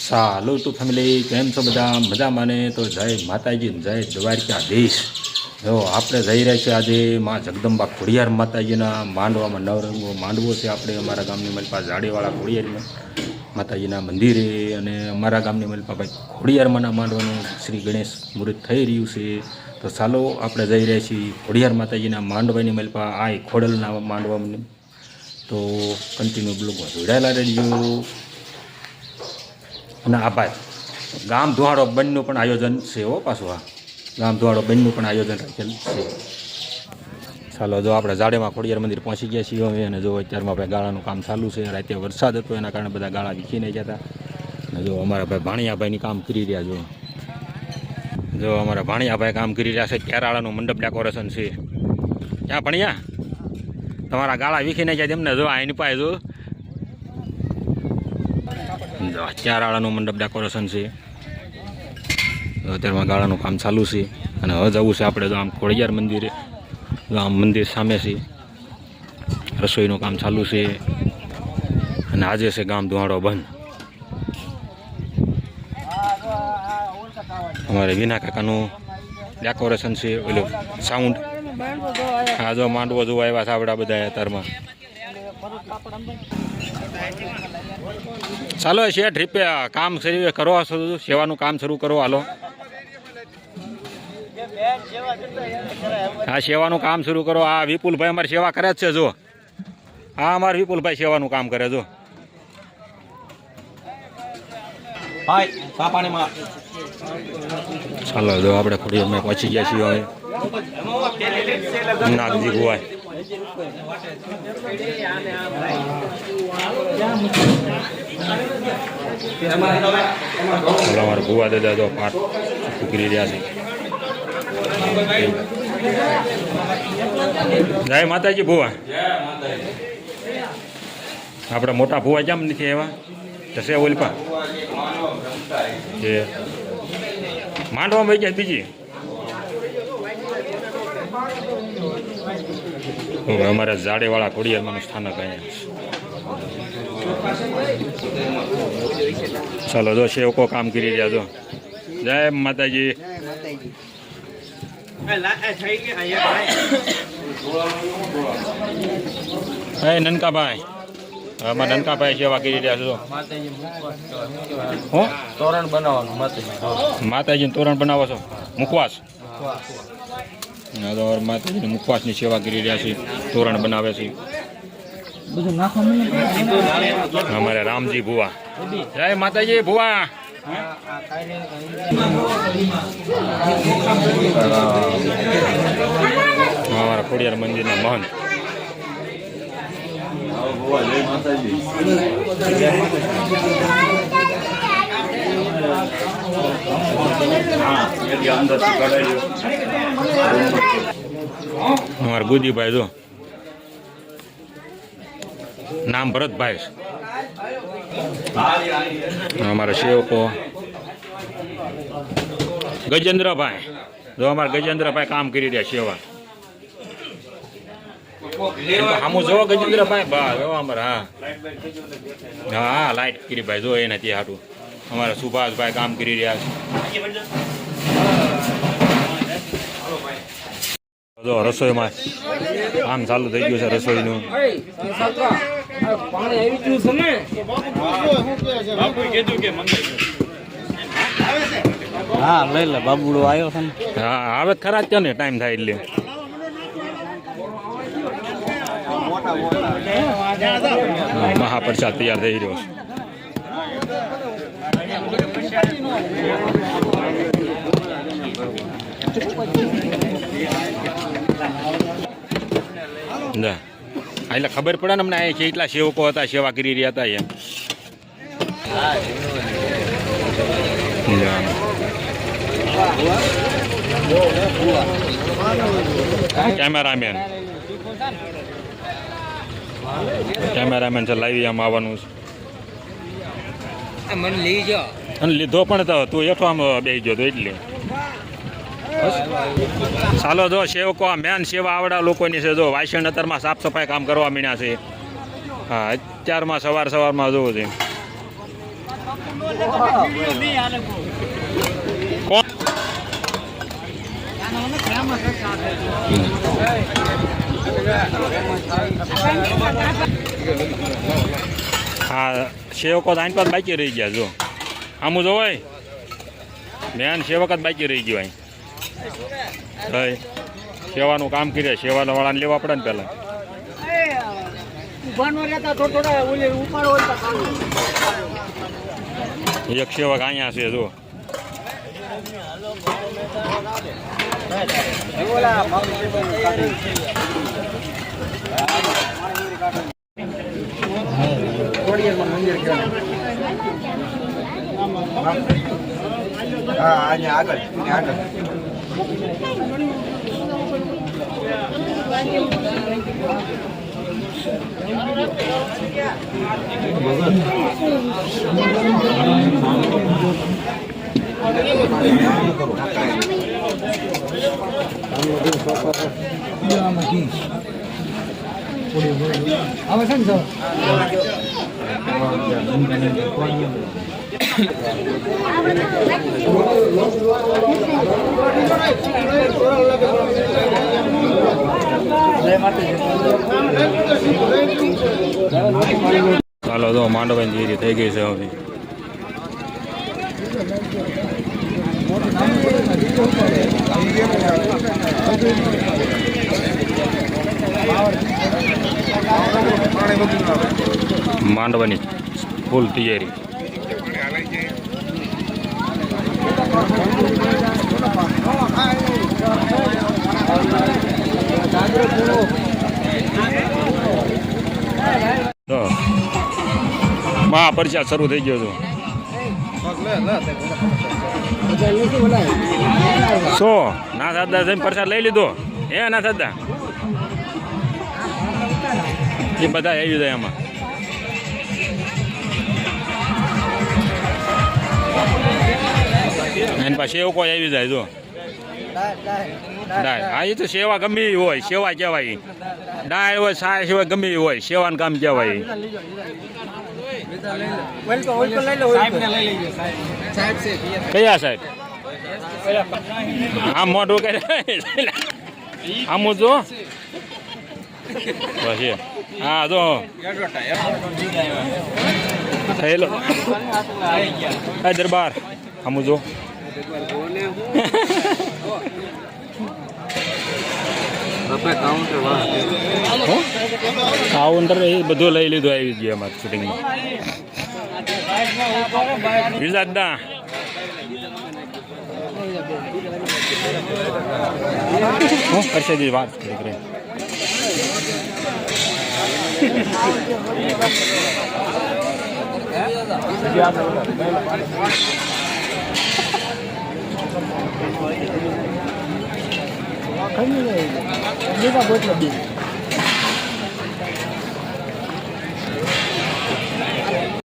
સાલો two family, કેમ છો બધા? મજામાં ને? તો જય માતાજી, જય દ્વારકાધીશ. જો આપણે જઈ રહ્યા છીએ આજે માં જગદંબા ખોડિયાર માતાજીના માંડવામાં નવરંગો માંડવો છે. આપણે અમારા ગામની મલપા જાડેવાળા ખોડિયારમાં માતાજીના મંદિરે, અને અમારા ગામની મલપા ભાઈ ખોડિયારમાંના માંડવાનું શ્રી ગણેશ મુહૂર્ત થઈ રહ્યું છે. તો ચાલો આપણે જઈ રહ્યા છીએ ખોડિયાર માતાજીના માંડવાની મલપા આ ખોડલના માંડવામાં. તો કન્ટિન્યુ બ્લોગમાં જોડાયેલા રહેજો. અને આ ભાઈ ગામ ધુવાડો બંધનું પણ આયોજન છે હો પાછું. આ ગામ ધુવાડો બંધનું પણ આયોજન રાખેલ છે. ચાલો જો આપણે જાડેમાં ખોડિયાર મંદિર પહોંચી ગયા છીએ હવે. અને જો અત્યારમાં ભાઈ ગાળાનું કામ ચાલુ છે. રાતે વરસાદ હતો એના કારણે બધા ગાળા વીખી નહીં જતા. અને જો અમારા ભાઈ ભાણિયાભાઈની કામ કરી રહ્યા. જો અમારા ભાણિયાભાઈ કામ કરી રહ્યા છે. કેરાળાનું મંડપ ડેકોરેશન છે. ક્યાં ભણિયા તમારા ગાળા વીખી નહીં જાય તેમને જો આની પાસે જો ચારાળાનું મંડપ ડેકોરેશન છે. અત્યારમાં ગાળાનું કામ ચાલુ છે. અને હવે જવું છે આપણે તો આમ ખોડિયાર મંદિરે. આમ મંદિર સામે છે. રસોઈનું કામ ચાલુ છે. અને આજે છે ગામ ધુવાડો બંધ. અમારે વિના કાકાનું ડેકોરેશન છે. ઓલું સાઉન્ડ આ જો માંડવો જોવા આવ્યા સાવડા બધા અત્યારમાં. ચાલો શેઠ રીપે કામ કરો, સેવાનું કામ શરૂ કરો. હાલો હા સેવાનું કામ શરૂ કરો. આ વિપુલભાઈ અમારી સેવા કરે જ છે. જો હા અમારે વિપુલભાઈ સેવાનું કામ કરે. જો ચાલો જો આપણે ખોડિયારમાં પહોંચી ગયા છીએ હવે. નાગજી ગુવાય અમારે ભુવા દાદા તો પાઠ કરી રહ્યા છે. જય માતાજી ભુવા. આપણા મોટા ભુવા કેમ નથી એવા જશે ઓલપા માંડવામાં ગયા બીજી. અમારા જાડેવાળા ખોડિયારમાંનું સ્થાનક અહીંયા. ચાલો જો સેવકો કામ કરી રહ્યા. જો જય માતાજી. હે નનકાભાઈ, અમારા નનકાભાઈ સેવા કરી રહ્યા છો. હું તોરણ બનાવવાનું માતાજીને તોરણ બનાવો છો. મુખવાસ માતાજીને મુખવાસની સેવા કરી રહ્યા છે. તોરણ બનાવે છે અમારે રામજી ભુવા. જય માતાજી ભુવા. અમારા ખોડિયાર મંદિરના મહંત. અમારા ગુદીભાઈ જો નામ ભરતભાઈ. અમારા સેવકો ગજેન્દ્રભાઈ. જો અમારા ગજેન્દ્રભાઈ કામ કરી રહ્યા સેવા. આમ જો ગજેન્દ્રભાઈ બા અમારા હા હા લાઈટ કરી ભાઈ જો એને ત્યાં હાટું. અમારા સુભાષભાઈ કામ કરી રહ્યા છે. જો રસોઈમાં કામ ચાલુ થઈ ગયું છે રસોઈનું. હા લઈ લે બાબુડો આવ્યો છે. હા આવે ખરા જ ને ટાઈમ થાય એટલે. મહાપ્રસાદ તૈયાર થઈ રહ્યો છે. એટલે ખબર પડે ને અમને અહીં કેટલા સેવકો હતા સેવા કરી રહ્યા હતા એમ. કેમેરામેન છે લાવી આમ આવવાનું છે. મને લઈ જાઓ અને લીધો પણ તો તું એઠો આમ બેસી ગયો તો એટલે. ચાલો જો સેવકો આ મેન સેવા આવડા લોકોની છે. જો વાસણ અત્યારમાં સાફ સફાઈ કામ કરવા માંડ્યા છે. હા અત્યારમાં સવારમાં જોવું છે. કોણ હા સેવકો તો આની પાસે બાકી રહી ગયા જો આમું જોવાય મેન સેવક જ બાકી રહી ગયો અહીં ભાઈ સેવાનું કામ કરીએ સેવાના વાળાને લેવા પડે ને પહેલાં એક સેવક અહીંયા છે જો આગળ ચાલો તો માંડવાની જીરી થઈ ગઈ છે હવે માંડવાની ફૂલ તૈયારી તો મહાપરિચય શરૂ થઈ ગયો છો શું ના સાદા જઈને પ્રસાદ લઈ લીધો હે ના સાદા એ બધા આવી જાય એમાં એની પાસે સેવ કોઈ આવી જાય જો ડાય હા એ તો સેવા ગમે એવી હોય સેવા કહેવાય ડાય હોય સાય સિવાય ગમે એવી હોય સેવાનું કામ કહેવાય કયા સાહેબ આમ મોઢું કરે આમ જો પછી હા જો થયેલો દરબાર આમ જો કાઉન્ટર એ બધું લઈ લીધું આવી ગયું અમારે શૂટિંગમાં વિઝાદા હું કરશે જી વાત કરી ખરી